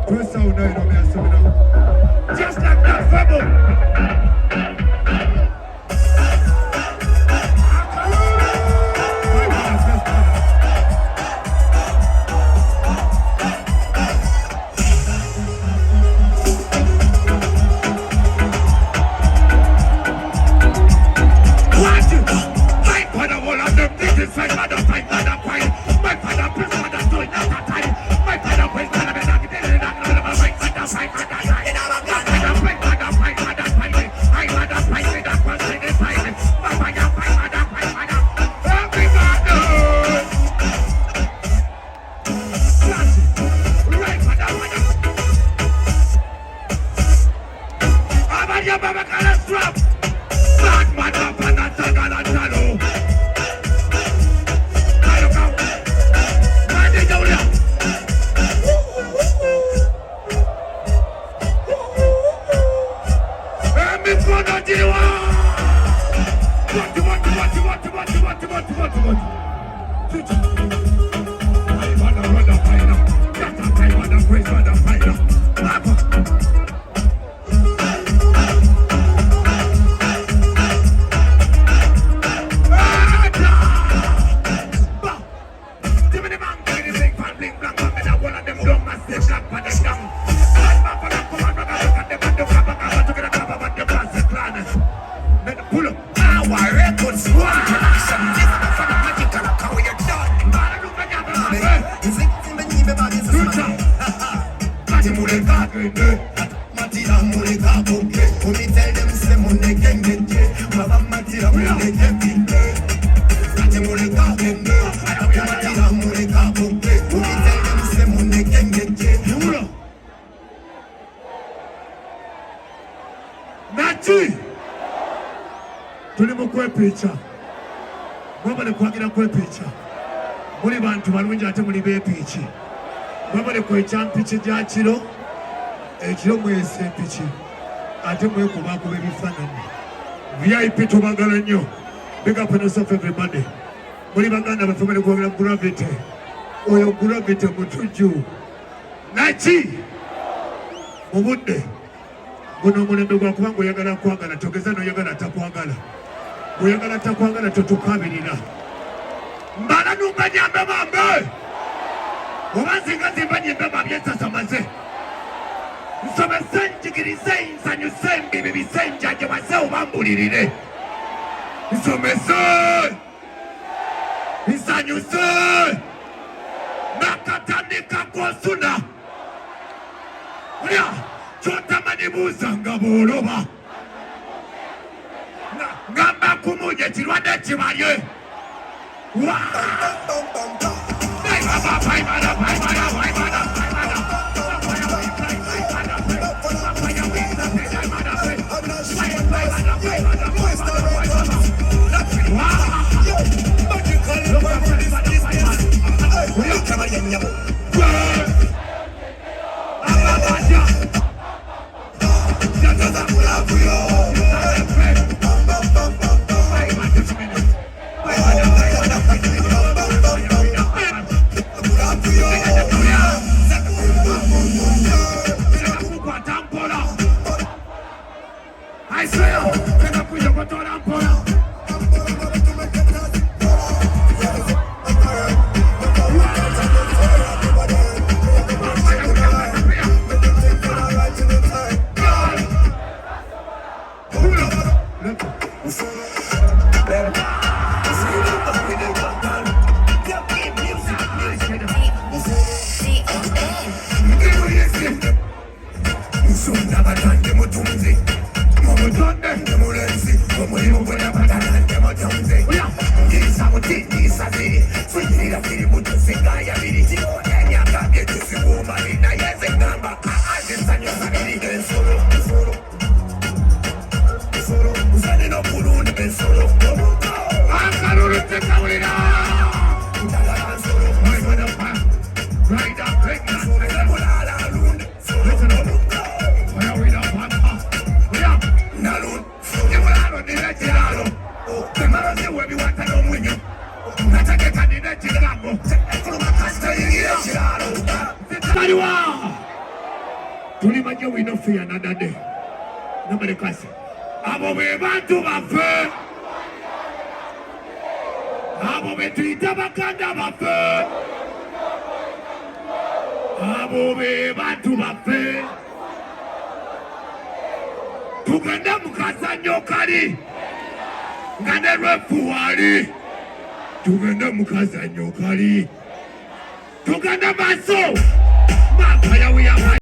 Twist out now, you know me, I saw me now. Just like that, Fable. Tuli muOkwepicha. Mwabale kwagira kwepicha. Muli bantu balungi ate muli bepichi. Mwabale kwechampichi gya kiro. Ekiro mwese pichi. Ate mwekubakuba ebifaananyi. VIP tubagala nnyo. Big up on yourself everybody. Muli baganda baffe bali kwogera gravity. Oyo gravity mutuju. Naki mu budde buno omulembe gwa kubanga oyagala kwagala togeza n'oyagala takwagala. Oyagala takwagala totukabirira. Mbala numba nyambe bambe. Oba nzinga zimba nyambe babyensasamaze. Nsomese njigirize nsanyuse mbibi bise njaje wase obambulirire. Nsomese nsanyuse nakatandika kwosuna. Oya chotamani buzanga boloba. Ngamba kumuje kirwadde kibaye. say we no fear another day. Nobody can say. Abo be bantu bafe. Abo be tuita bakanda bafe. Abo be bantu bafe. Tugenda mukazanyo kali. Ngane refuwali. Tugenda mukazanyo kali. Tugenda maso. Mapaya we are